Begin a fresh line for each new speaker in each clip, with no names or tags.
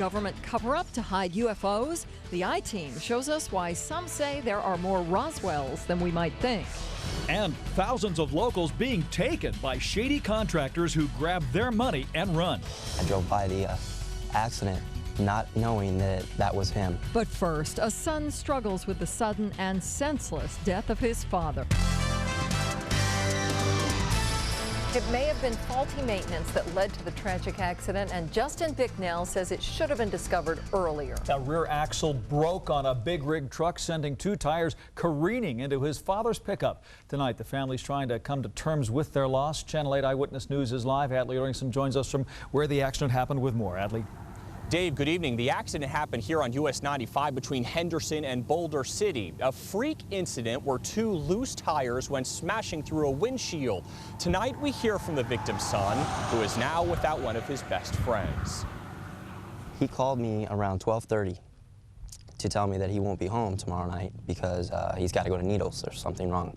government cover-up to hide UFOs? The I-Team shows us why some say there are more Roswells than we might think.
And thousands of locals being taken by shady contractors who grab their money and run.
I drove by the accident not knowing that that was him.
But first, a son struggles with the sudden and senseless death of his father. It may have been faulty maintenance that led to the tragic accident, and Justin Bicknell says it should have been discovered earlier.
A rear axle broke on a big rig truck, sending two tires careening into his father's pickup. Tonight, the family's trying to come to terms with their loss. Channel 8 Eyewitness News is live. Adley Orrington joins us from where the accident happened with more. Adley.
Dave, good evening. The accident happened here on US 95 between Henderson and Boulder City. A freak incident where two loose tires went smashing through a windshield. Tonight we hear from the victim's son, who is now without one of his best friends.
He called me around 12:30 to tell me that he won't be home tomorrow night because he's got to go to Needles. There's something wrong.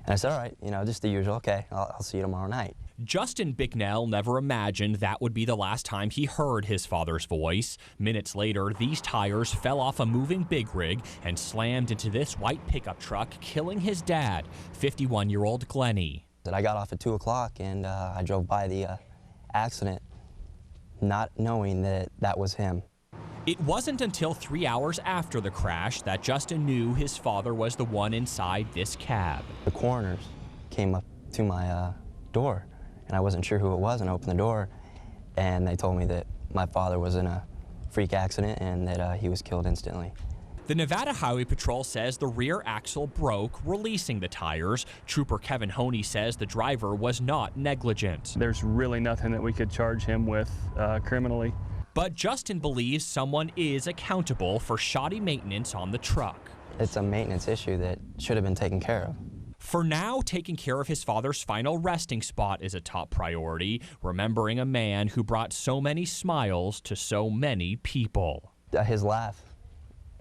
And I said, all right, you know, just the usual. Okay, I'll see you tomorrow night.
Justin Bicknell never imagined that would be the last time he heard his father's voice. Minutes later, these tires fell off a moving big rig and slammed into this white pickup truck, killing his dad, 51-year-old Glennie.
I got off at 2 o'clock and I drove by the accident not knowing that that was him.
It wasn't until 3 hours after the crash that Justin knew his father was the one inside this cab.
The coroners came up to my door, and I wasn't sure who it was, and I opened the door, and they told me that my father was in a freak accident and that he was killed instantly.
The Nevada Highway Patrol says the rear axle broke, releasing the tires. Trooper Kevin Honey says the driver was not negligent.
There's really nothing that we could charge him with criminally.
But Justin believes someone is accountable for shoddy maintenance on the truck.
It's a maintenance issue that should have been taken care of.
For now, taking care of his father's final resting spot is a top priority, remembering a man who brought so many smiles to so many people.
His laugh.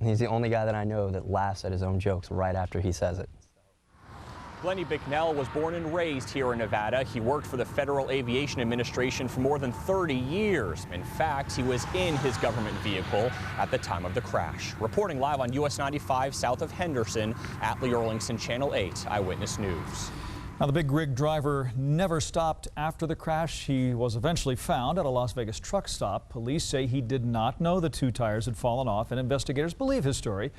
He's the only guy that I know that laughs at his own jokes right after he says it.
Glennie Bicknell was born and raised here in Nevada. He worked for the Federal Aviation Administration for more than 30 years. In fact, he was in his government vehicle at the time of the crash. Reporting live on US 95 south of Henderson, Adley Orrington, Channel 8 Eyewitness News.
Now, the big rig driver never stopped after the crash. He was eventually found at a Las Vegas truck stop. Police say he did not know the two tires had fallen off, and investigators believe his story.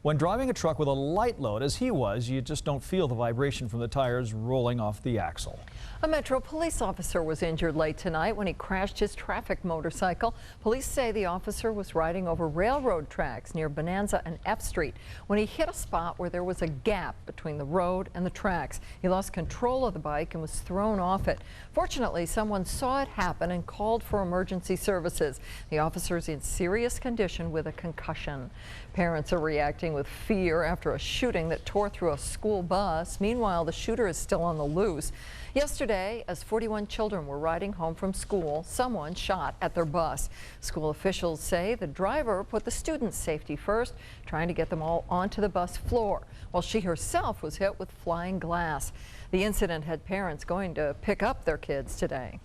When driving a truck with a light load, as he was, you just don't feel the vibration from the tires rolling off the axle.
A Metro police officer was injured late tonight when he crashed his traffic motorcycle. Police say the officer was riding over railroad tracks near Bonanza and F Street when he hit a spot where there was a gap between the road and the tracks. He lost control of the bike and was thrown off it. Fortunately, someone saw it happen and called for emergency services. The officer is in serious condition with a concussion. Parents are reacting with fear after a shooting that tore through a school bus. Meanwhile, the shooter is still on the loose. Yesterday, as 41 children were riding home from school, someone shot at their bus. School officials say the driver put the students' safety first, trying to get them all onto the bus floor, while she herself was hit with flying glass. The incident had parents going to pick up their kids today.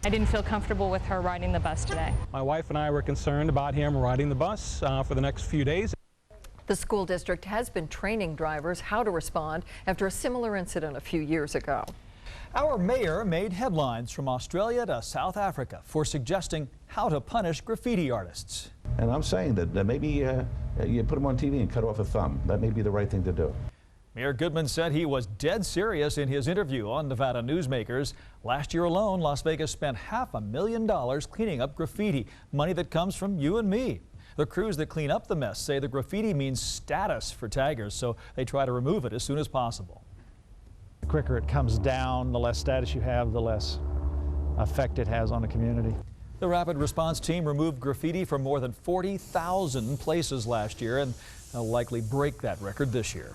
I didn't feel comfortable with her riding the bus today.
My wife and I were concerned about him riding the bus for the next few days.
The school district has been training drivers how to respond after a similar incident a few years ago.
Our mayor made headlines from Australia to South Africa for suggesting how to punish graffiti artists.
And I'm saying that maybe you put them on TV and cut off a thumb. That may be the right thing to do.
Mayor Goodman said he was dead serious in his interview on Nevada Newsmakers. Last year alone, Las Vegas spent $500,000 cleaning up graffiti, money that comes from you and me. The crews that clean up the mess say the graffiti means status for taggers, so they try to remove it as soon as possible.
The quicker it comes down, the less status you have, the less effect it has on the community.
The rapid response team removed graffiti from more than 40,000 places last year, and they'll likely break that record this year.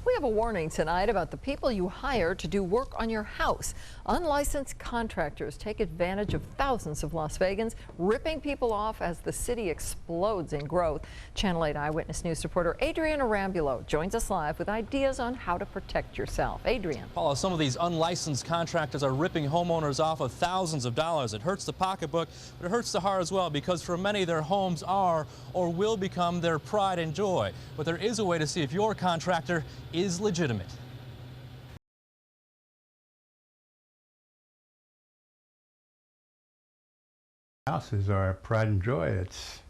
We have a warning tonight about the people you hire to do work on your house. Unlicensed contractors take advantage of thousands of Las Vegans, ripping people off as the city explodes in growth. Channel 8 Eyewitness News reporter Adrian Arambulo joins us live with ideas on how to protect yourself. Adrian.
Paula, some of these unlicensed contractors are ripping homeowners off of thousands of dollars. It hurts the pocketbook, but it hurts the heart as well, because for many, their homes are or will become their pride and joy. But there is a way to see if your contractor is legitimate.
House is our pride and joy. It's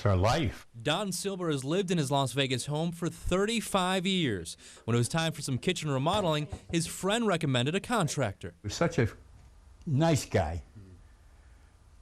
our life.
Don Silber has lived in his Las Vegas home for 35 years. When it was time for some kitchen remodeling, his friend recommended a contractor.
He was such a nice guy,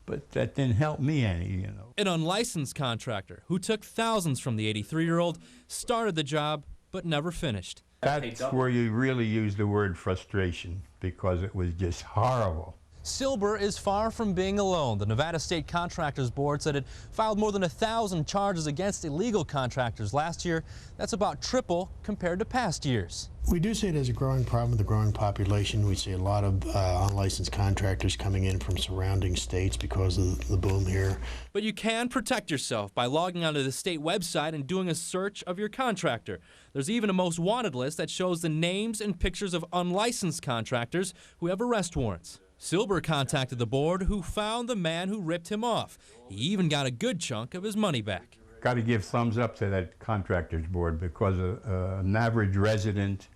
but that didn't help me any, you know.
An unlicensed contractor who took thousands from the 83-year-old, started the job, but never finished.
That's where you really use the word frustration, because it was just horrible.
Silber is far from being alone. The Nevada State Contractors Board said it filed more than 1,000 charges against illegal contractors last year. That's about triple compared to past years.
We do see it as a growing problem with the growing population. We see a lot of unlicensed contractors coming in from surrounding states because of the boom here.
But you can protect yourself by logging onto the state website and doing a search of your contractor. There's even a most wanted list that shows the names and pictures of unlicensed contractors who have arrest warrants. Silber contacted the board, who found the man who ripped him off. He even got a good chunk of his money back.
Got to give thumbs up to that contractors board, because an average resident,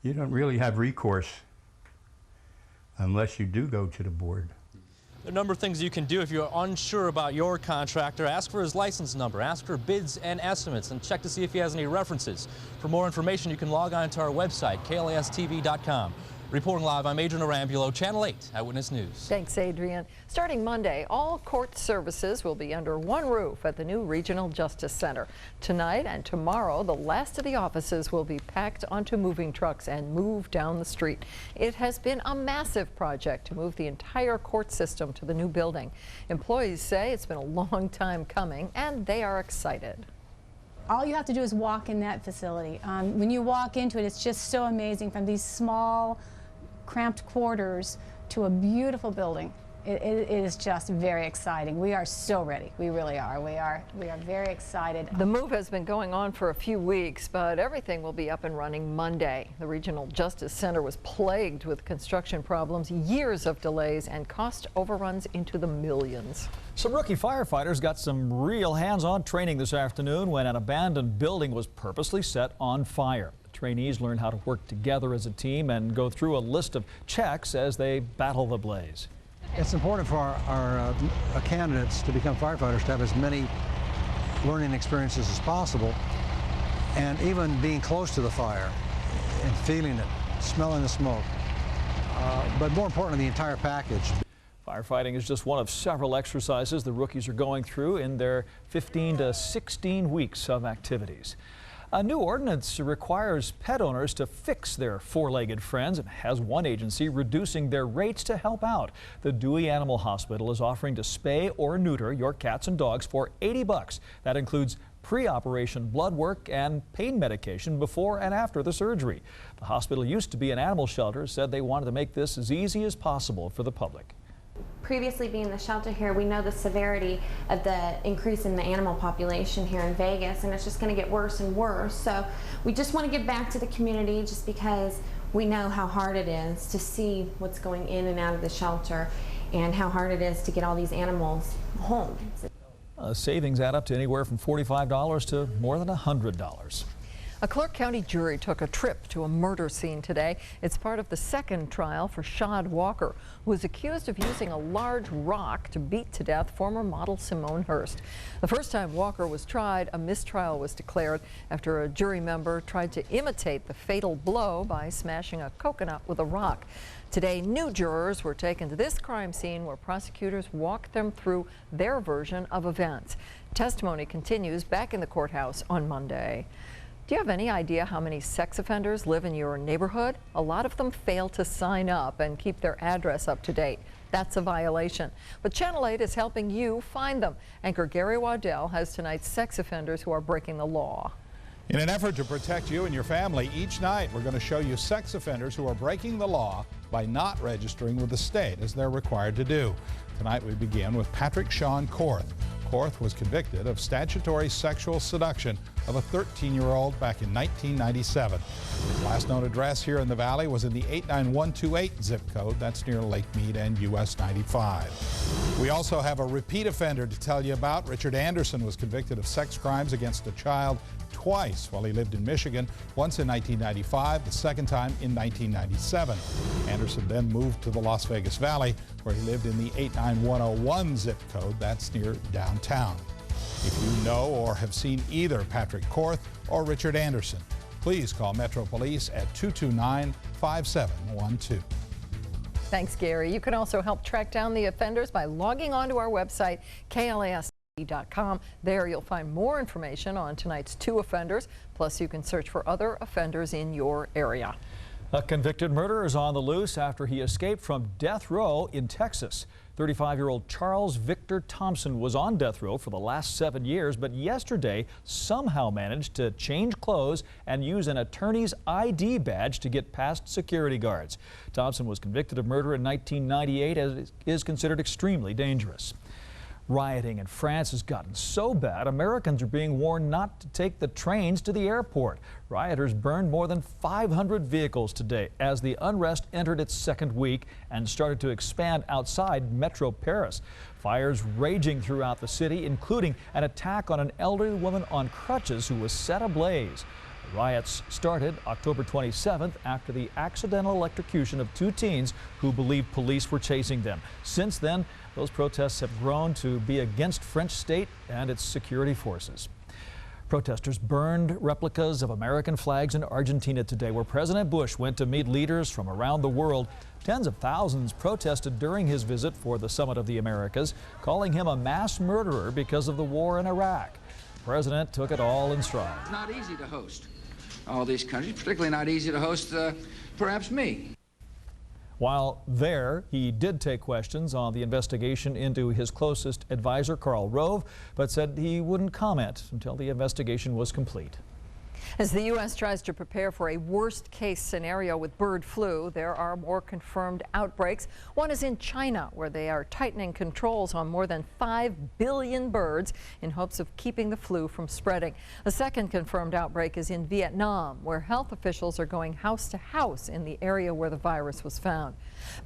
you don't really have recourse unless you do go to the board.
There are a number of things you can do if you're unsure about your contractor. Ask for his license number, ask for bids and estimates, and check to see if he has any references. For more information, you can log on to our website, KLASTV.com. Reporting live, I'm Adrian Arambulo, Channel 8 Eyewitness News.
Thanks, Adrian. Starting Monday, all court services will be under one roof at the new Regional Justice Center. Tonight and tomorrow, the last of the offices will be packed onto moving trucks and moved down the street. It has been a massive project to move the entire court system to the new building. Employees say it's been a long time coming, and they are excited.
All you have to do is walk in that facility. When you walk into it, it's just so amazing, from these small, cramped quarters to a beautiful building. It is just very exciting. We are so ready. We really are. We are very excited.
The move has been going on for a few weeks, but everything will be up and running Monday. The Regional Justice Center was plagued with construction problems, years of delays, and cost overruns into the millions.
Some rookie firefighters got some real hands-on training this afternoon when an abandoned building was purposely set on fire. Trainees learn how to work together as a team and go through a list of checks as they battle the blaze.
It's important for our candidates to become firefighters to have as many learning experiences as possible, and even being close to the fire and feeling it, smelling the smoke, but more importantly, the entire package.
Firefighting is just one of several exercises the rookies are going through in their 15 to 16 weeks of activities. A new ordinance requires pet owners to fix their four-legged friends and has one agency reducing their rates to help out. The Dewey Animal Hospital is offering to spay or neuter your cats and dogs for $80. That includes pre-operation blood work and pain medication before and after the surgery. The hospital used to be an animal shelter, said they wanted to make this as easy as possible for the public.
Previously being the shelter here, we know the severity of the increase in the animal population here in Vegas, and it's just going to get worse and worse. So we just want to give back to the community, just because we know how hard it is to see what's going in and out of the shelter and how hard it is to get all these animals home.
Savings add up to anywhere from $45 to more than $100.
A Clark County jury took a trip to a murder scene today. It's part of the second trial for Shad Walker, who was accused of using a large rock to beat to death former model Simone Hurst. The first time Walker was tried, a mistrial was declared after a jury member tried to imitate the fatal blow by smashing a coconut with a rock. Today, new jurors were taken to this crime scene where prosecutors walked them through their version of events. Testimony continues back in the courthouse on Monday. Do you have any idea how many sex offenders live in your neighborhood? A lot of them fail to sign up and keep their address up to date. That's a violation. But Channel 8 is helping you find them. Anchor Gary Waddell has tonight's sex offenders who are breaking the law.
In an effort to protect you and your family, each night we're going to show you sex offenders who are breaking the law by not registering with the state as they're required to do. Tonight we begin with Patrick Sean Korth. Korth was convicted of statutory sexual seduction of a 13-year-old back in 1997. His last known address here in the Valley was in the 89128 zip code. That's near Lake Mead and US 95. We also have a repeat offender to tell you about. Richard Anderson was convicted of sex crimes against a child twice while he lived in Michigan, once in 1995, the second time in 1997. Anderson then moved to the Las Vegas Valley, where he lived in the 89101 zip code. That's near downtown. If you know or have seen either Patrick Korth or Richard Anderson, please call Metro Police at 229-5712.
Thanks, Gary. You can also help track down the offenders by logging onto our website, KLAS.com. There you'll find more information on tonight's 2 offenders, plus you can search for other offenders in your area.
A convicted murderer is on the loose after he escaped from death row in Texas. 35-year-old Charles Victor Thompson was on death row for the last 7 years, but yesterday somehow managed to change clothes and use an attorney's ID badge to get past security guards. Thompson was convicted of murder in 1998 and is considered extremely dangerous. Rioting in France has gotten so bad, Americans are being warned not to take the trains to the airport. Rioters burned more than 500 vehicles today as the unrest entered its 2nd week and started to expand outside Metro Paris. Fires raging throughout the city, including an attack on an elderly woman on crutches who was set ablaze. The riots started October 27th after the accidental electrocution of 2 teens who believed police were chasing them. Since then, those protests have grown to be against French state and its security forces. Protesters burned replicas of American flags in Argentina today, where President Bush went to meet leaders from around the world. Tens of thousands protested during his visit for the Summit of the Americas, calling him a mass murderer because of the war in Iraq. The president took it all in stride.
It's not easy to host all these countries, particularly not easy to host perhaps me.
While there, he did take questions on the investigation into his closest advisor, Karl Rove, but said he wouldn't comment until the investigation was complete.
As the U.S. tries to prepare for a worst-case scenario with bird flu, there are more confirmed outbreaks. One is in China, where they are tightening controls on more than 5 billion birds in hopes of keeping the flu from spreading. The second confirmed outbreak is in Vietnam, where health officials are going house to house in the area where the virus was found.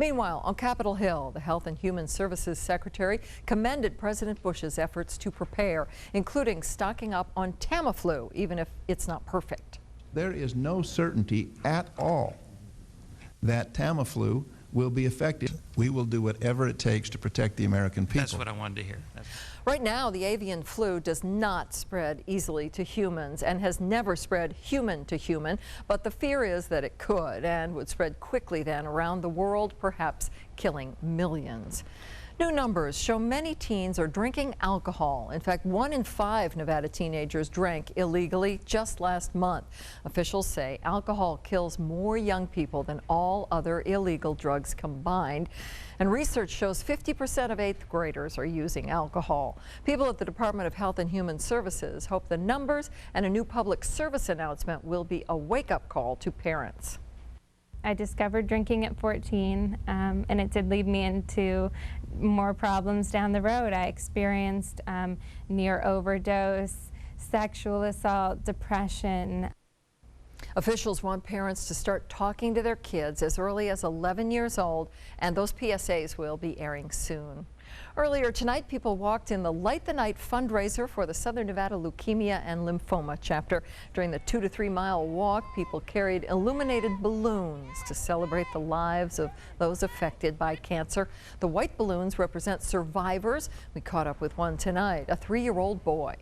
Meanwhile, on Capitol Hill, the Health and Human Services Secretary commended President Bush's efforts to prepare, including stocking up on Tamiflu, even if it's not perfect.
There is no certainty at all that Tamiflu will be effective. We will do whatever it takes to protect the American people.
That's what I wanted to hear.
Right now, the avian flu does not spread easily to humans and has never spread human to human, but the fear is that it could and would spread quickly then around the world, perhaps killing millions. New numbers show many teens are drinking alcohol. In fact, 1 in 5 Nevada teenagers drank illegally just last month. Officials say alcohol kills more young people than all other illegal drugs combined. And research shows 50% of 8th graders are using alcohol. People at the Department of Health and Human Services hope the numbers and a new public service announcement will be a wake-up call to parents.
I discovered drinking at 14, and it did lead me into more problems down the road. I experienced near overdose, sexual assault, depression.
Officials want parents to start talking to their kids as early as 11 years old, and those PSAs will be airing soon. Earlier tonight, people walked in the Light the Night fundraiser for the Southern Nevada Leukemia and Lymphoma chapter. During the 2 to 3 mile walk, people carried illuminated balloons to celebrate the lives of those affected by cancer. The white balloons represent survivors. We caught up with one tonight, a 3-year-old boy.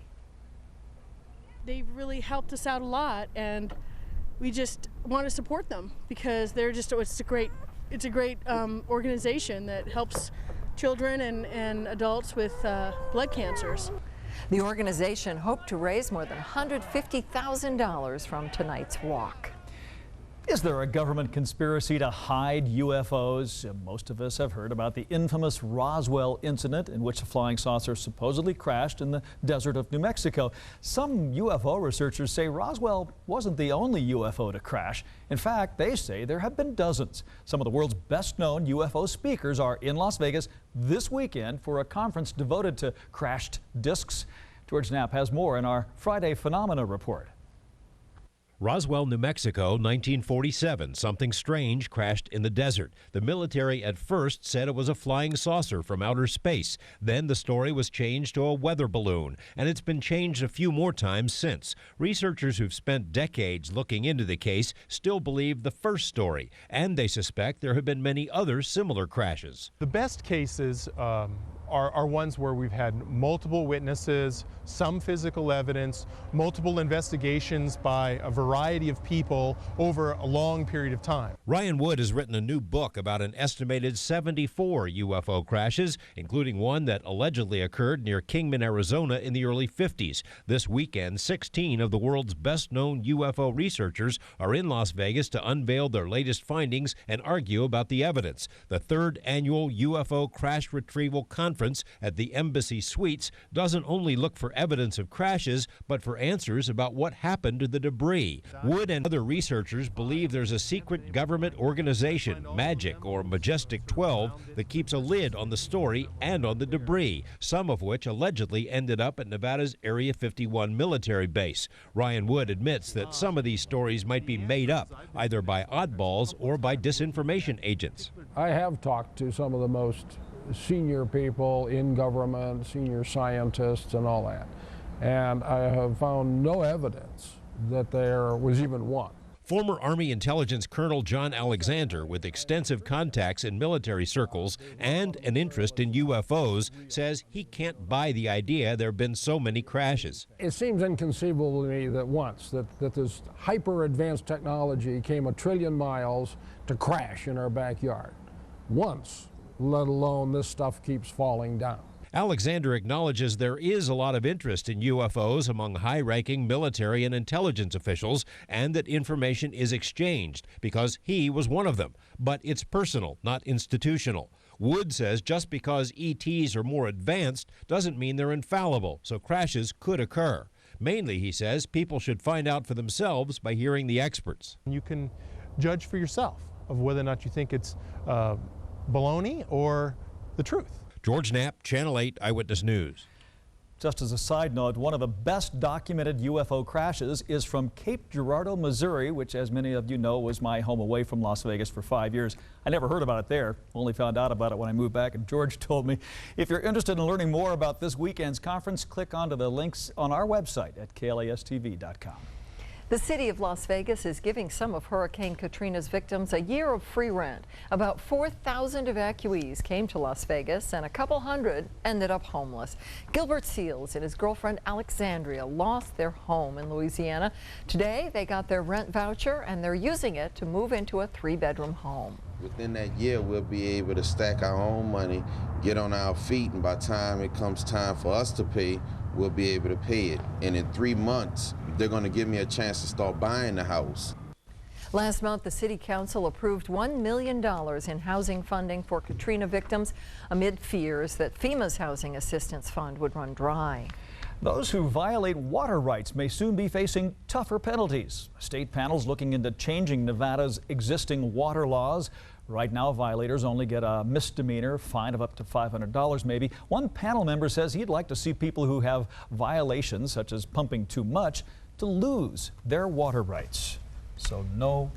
They've really helped us out a lot, and we just want to support them because they're just, it's a great organization that helps children and adults with blood cancers.
The organization hoped to raise more than $150,000 from tonight's walk.
Is there a government conspiracy to hide UFOs? Most of us have heard about the infamous Roswell incident in which a flying saucer supposedly crashed in the desert of New Mexico. Some UFO researchers say Roswell wasn't the only UFO to crash. In fact, they say there have been dozens. Some of the world's best-known UFO speakers are in Las Vegas this weekend for a conference devoted to crashed discs. George Knapp has more in our Friday Phenomena report.
Roswell, New Mexico, 1947. Something strange crashed in the desert. The military at first said it was a flying saucer from outer space. Then the story was changed to a weather balloon, and it's been changed a few more times since. Researchers who've spent decades looking into the case still believe the first story, and they suspect there have been many other similar crashes.
The best cases are ones where we've had multiple witnesses, some physical evidence, multiple investigations by a variety of people over a long period of time.
Ryan Wood has written a new book about an estimated 74 UFO crashes, including one that allegedly occurred near Kingman, Arizona in the early 50s. This weekend, 16 of the world's best-known UFO researchers are in Las Vegas to unveil their latest findings and argue about the evidence. The third annual UFO Crash Retrieval Conference at the Embassy Suites doesn't only look for evidence of crashes, but for answers about what happened to the debris. Wood and other researchers believe there's a secret government organization, MAGIC or Majestic 12, that keeps a lid on the story and on the debris, some of which allegedly ended up at Nevada's Area 51 military base. Ryan Wood admits that some of these stories might be made up, either by oddballs or by disinformation agents.
I have talked to some of the most senior people in government, senior scientists and all that, and I have found no evidence that there was even one.
Former Army Intelligence Colonel John Alexander, with extensive contacts in military circles and an interest in UFOs, says he can't buy the idea there have been so many crashes.
It seems inconceivable to me that once that this hyper-advanced technology came 1 trillion miles to crash in our backyard. Once, let alone this stuff keeps falling down.
Alexander acknowledges there is a lot of interest in UFOs among high-ranking military and intelligence officials, and that information is exchanged because he was one of them. But it's personal, not institutional. Wood says just because ETs are more advanced doesn't mean they're infallible, so crashes could occur. Mainly, he says, people should find out for themselves by hearing the experts.
You can judge for yourself of whether or not you think it's baloney or the truth.
George Knapp, Channel 8 Eyewitness News.
Just as a side note, one of the best documented UFO crashes is from Cape Girardeau, Missouri, which, as many of you know, was my home away from Las Vegas for 5 years. I never heard about it there, only found out about it when I moved back, and George told me. If you're interested in learning more about this weekend's conference, click onto the links on our website at KLASTV.com.
The city of Las Vegas is giving some of Hurricane Katrina's victims a year of free rent. About 4,000 evacuees came to Las Vegas, and a couple hundred ended up homeless. Gilbert Seals and his girlfriend Alexandria lost their home in Louisiana. Today, they got their rent voucher, and they're using it to move into a 3-bedroom home.
Within that year, we'll be able to stack our own money, get on our feet, and by the time it comes time for us to pay, we'll be able to pay it. And in 3 months, they're going to give me a chance to start buying the house.
Last month, the City Council approved $1 million in housing funding for Katrina victims amid fears that FEMA's Housing Assistance Fund would run dry.
Those who violate water rights may soon be facing tougher penalties. A state panel's looking into changing Nevada's existing water laws. Right now, violators only get a misdemeanor fine of up to $500 maybe. One panel member says he'd like to see people who have violations, such as pumping too much, to lose their water rights. So know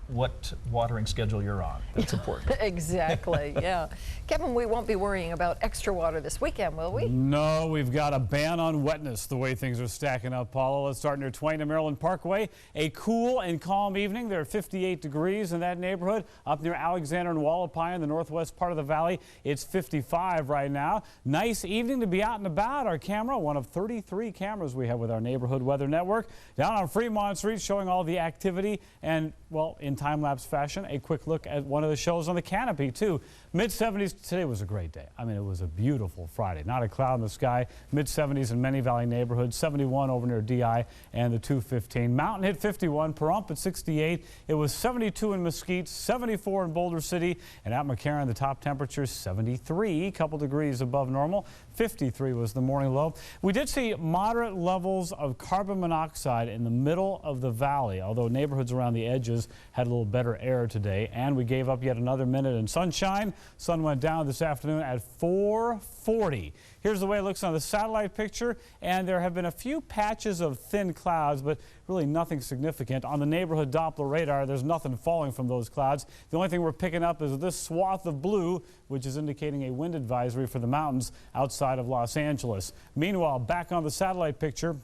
what watering schedule you're on. That's important.
Exactly, yeah. Kevin, we won't be worrying about extra water this weekend, will we?
No, we've got a ban on wetness the way things are stacking up, Paula. Let's start near Twain and Maryland Parkway. A cool and calm evening. There are 58 degrees in that neighborhood. Up near Alexander and Wallapai in the northwest part of the valley, it's 55 right now. Nice evening to be out and about. Our camera, one of 33 cameras we have with our Neighborhood Weather Network. Down on Fremont Street, showing all the activity and well, in time-lapse fashion, a quick look at one of the shows on the canopy, too. Mid-70s. Today was a great day. I mean, it was a beautiful Friday. Not a cloud in the sky. Mid-70s in many Valley neighborhoods. 71 over near DI and the 215. Mountain hit 51. Pahrump at 68. It was 72 in Mesquite, 74 in Boulder City. And at McCarran, the top temperature 73, a couple degrees above normal. 53 was the morning low. We did see moderate levels of carbon monoxide in the middle of the valley, although neighborhoods around the edges had a little better air today. And we gave up yet another minute in sunshine. Sun went down this afternoon at 4:40. Here's the way it looks on the satellite picture, and there have been a few patches of thin clouds, but really nothing significant. On the neighborhood Doppler radar, there's nothing falling from those clouds. The only thing we're picking up is this swath of blue, which is indicating a wind advisory for the mountains outside of Los Angeles. Meanwhile, back on the satellite picture,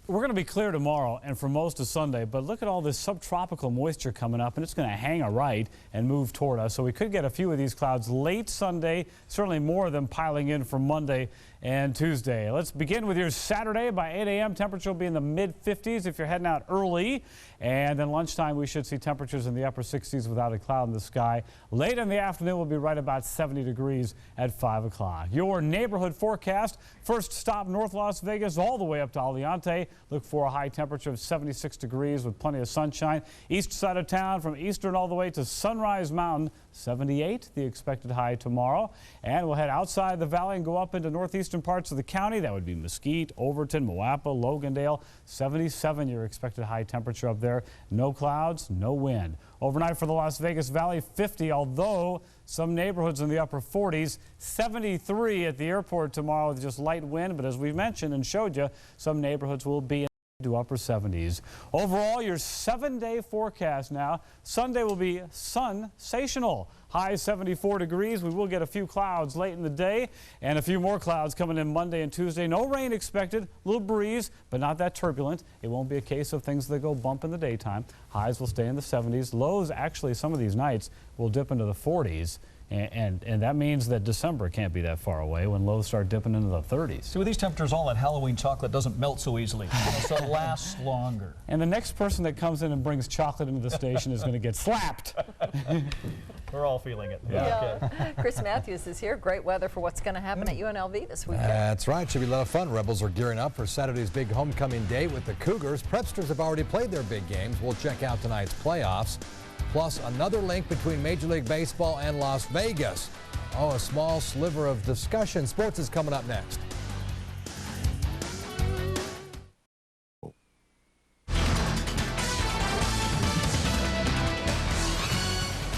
we're going to be clear tomorrow and for most of Sunday, but look at all this subtropical moisture coming up, and it's going to hang a right and move toward us. So we could get a few of these clouds late Sunday, certainly more of them piling in for Monday and Tuesday. Let's begin with your Saturday. By 8 a.m., temperature will be in the mid-50s if you're heading out early. And then lunchtime, we should see temperatures in the upper 60s without a cloud in the sky. Late in the afternoon, we'll be right about 70 degrees at 5 o'clock. Your neighborhood forecast. First stop, North Las Vegas, all the way up to Aliante. Look for a high temperature of 76 degrees with plenty of sunshine. East side of town, from Eastern all the way to Sunrise Mountain, 78, the expected high tomorrow. And we'll head outside the valley and go up into northeastern parts of the county. That would be Mesquite, Overton, Moapa, Logandale. 77, your expected high temperature up there. No clouds, no wind. Overnight for the Las Vegas Valley, 50, although some neighborhoods in the upper 40s. 73 at the airport tomorrow with just light wind. But as we mentioned and showed you, some neighborhoods will be to upper 70s. Overall, your 7-day forecast now. Sunday will be sensational. High 74 degrees. We will get a few clouds late in the day and a few more clouds coming in Monday and Tuesday. No rain expected. A little breeze, but not that turbulent. It won't be a case of things that go bump in the daytime. Highs will stay in the 70s. Lows, actually, some of these nights will dip into the 40s. And that means that December can't be that far away when lows start dipping into the 30s.
See, with these temperatures, all that Halloween chocolate doesn't melt so easily, so it lasts longer.
And the next person that comes in and brings chocolate into the station is going to get slapped.
We're all feeling it.
Yeah.
Okay.
Chris Matthews is here. Great weather for what's going to happen at UNLV this weekend.
That's right. Should be a lot of fun. Rebels are gearing up for Saturday's big homecoming day with the Cougars. Prepsters have already played their big games. We'll check out tonight's playoffs. Plus another link between Major League Baseball and Las Vegas. Oh, a small sliver of discussion. Sports is coming up next.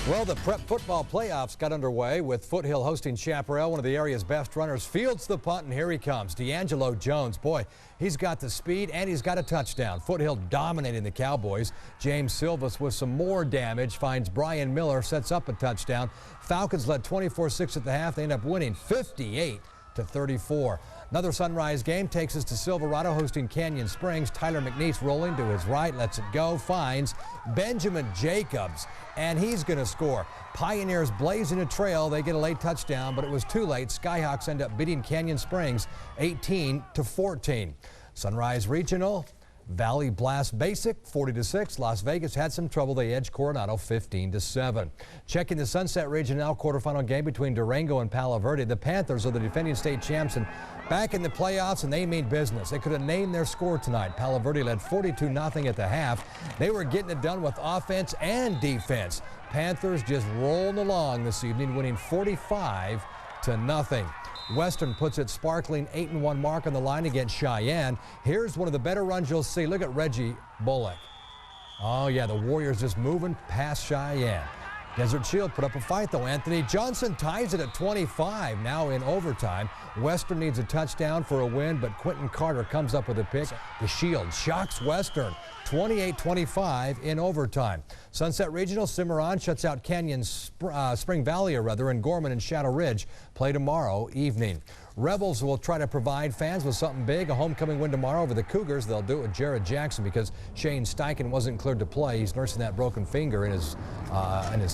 Well, the prep football playoffs got underway with Foothill hosting Chaparral. One of the area's best runners fields the punt, and here he comes. D'Angelo Jones. Boy, he's got the speed and he's got a touchdown. Foothill dominating the Cowboys. James Silvas with some more damage finds Brian Miller, sets up a touchdown. Falcons led 24-6 at the half. They end up winning 58-34. Another Sunrise game takes us to Silverado hosting Canyon Springs. Tyler McNeese rolling to his right, lets it go, finds Benjamin Jacobs, and he's going to score. Pioneers blazing a trail. They get a late touchdown, but it was too late. Skyhawks end up beating Canyon Springs 18-14. Sunrise Regional, Valley Blast Basic 40-6. Las Vegas had some trouble. They edged Coronado 15-7. Checking the Sunset Regional quarterfinal game between Durango and Palo Verde. The Panthers are the defending state champs and back in the playoffs, and they mean business. They could have named their score tonight. Palo Verde led 42-0 at the half. They were getting it done with offense and defense. Panthers just rolling along this evening, winning 45-0. Western puts its sparkling 8-1 mark on the line against Cheyenne. Here's one of the better runs you'll see. Look at Reggie Bullock. Oh, yeah, the Warriors just moving past Cheyenne. Desert Shield put up a fight, though. Anthony Johnson ties it at 25, now in overtime. Western needs a touchdown for a win, but Quentin Carter comes up with a pick. The Shield shocks Western, 28-25 in overtime. Sunset Regional, Cimarron shuts out Canyon Spring Valley, and Gorman and Shadow Ridge play tomorrow evening. Rebels will try to provide fans with something big, a homecoming win tomorrow over the Cougars. They'll do it with Jared Jackson because Shane Steichen wasn't cleared to play. He's nursing that broken finger in his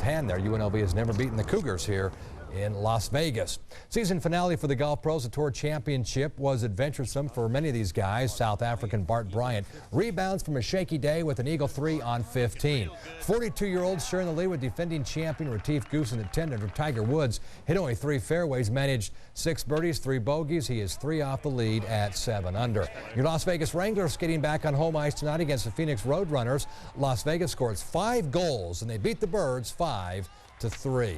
hand there. UNLV has never beaten the Cougars here in Las Vegas. Season finale for the golf pros. The Tour Championship was adventuresome for many of these guys. South African Bart Bryant rebounds from a shaky day with an eagle 3 on 15. 42-year-old sharing the lead with defending champion Retief Goosen at 10 under. Tiger Woods hit only 3 fairways, managed 6 birdies, 3 bogeys. He is 3 off the lead at 7 under. Your Las Vegas Wranglers skating back on home ice tonight against the Phoenix Roadrunners. Las Vegas scores 5 goals and they beat the Birds 5-3.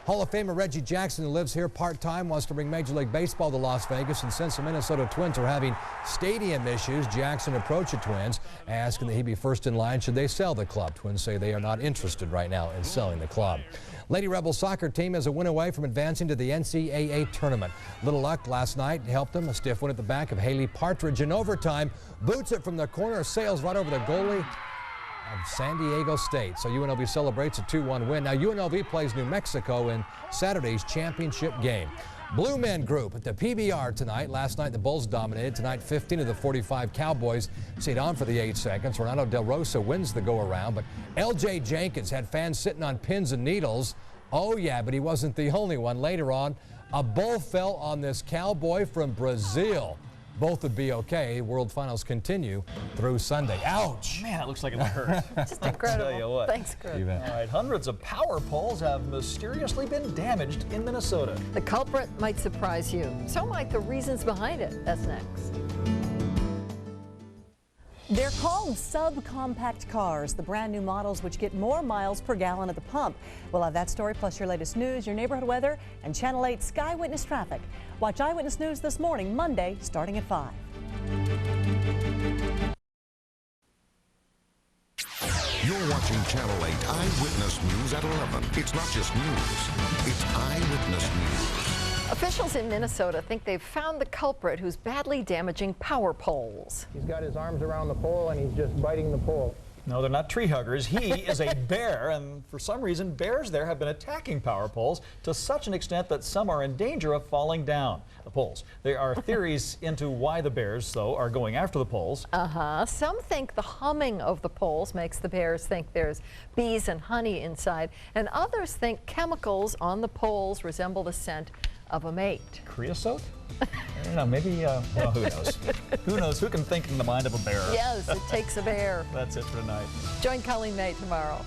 Hall of Famer Reggie Jackson, who lives here part-time, wants to bring Major League Baseball to Las Vegas, and since the Minnesota Twins are having stadium issues, Jackson approached the Twins, asking that he be first in line should they sell the club. Twins say they are not interested right now in selling the club. Lady Rebel soccer team is a win away from advancing to the NCAA tournament. Little luck last night helped them. A stiff win at the back of Haley Partridge in overtime. Boots it from the corner, sails right over the goalie of San Diego State. So UNLV celebrates a 2-1 win. Now UNLV plays New Mexico in Saturday's championship game. Blue Men Group at the PBR tonight. Last night the Bulls dominated. Tonight 15 of the 45 Cowboys stayed on for the 8 seconds. Ronaldo Del Rosa wins the go-around, but L.J. Jenkins had fans sitting on pins and needles. Oh yeah, but he wasn't the only one. Later on, a bull fell on this cowboy from Brazil. Both would be okay. World Finals continue through Sunday. Ouch!
Man, it looks like it hurt.
Just incredible.
I'll tell you what.
Thanks, Chris.
All right, hundreds of power poles have mysteriously been damaged in Minnesota.
The culprit might surprise you. So might the reasons behind it. That's next.
They're called subcompact cars, the brand new models which get more miles per gallon at the pump. We'll have that story plus your latest news, your neighborhood weather, and Channel 8 Sky Witness traffic. Watch Eyewitness News this morning, Monday, starting at 5.
You're watching Channel 8 Eyewitness News at 11. It's not just news, it's Eyewitness News.
Officials in Minnesota think they've found the culprit who's badly damaging power poles.
He's got his arms around the pole and he's just biting the pole.
No, they're not tree huggers. He is a bear, and for some reason, bears there have been attacking power poles to such an extent that some are in danger of falling down. The poles. There are theories into why the bears, though, are going after the poles.
Some think the humming of the poles makes the bears think there's bees and honey inside, and others think chemicals on the poles resemble the scent of a mate.
Creosote? I don't know, maybe, well, who knows? Who knows? Who can think in the mind of a bear?
Yes, it takes a bear.
That's it for tonight.
Join Colleen May tomorrow.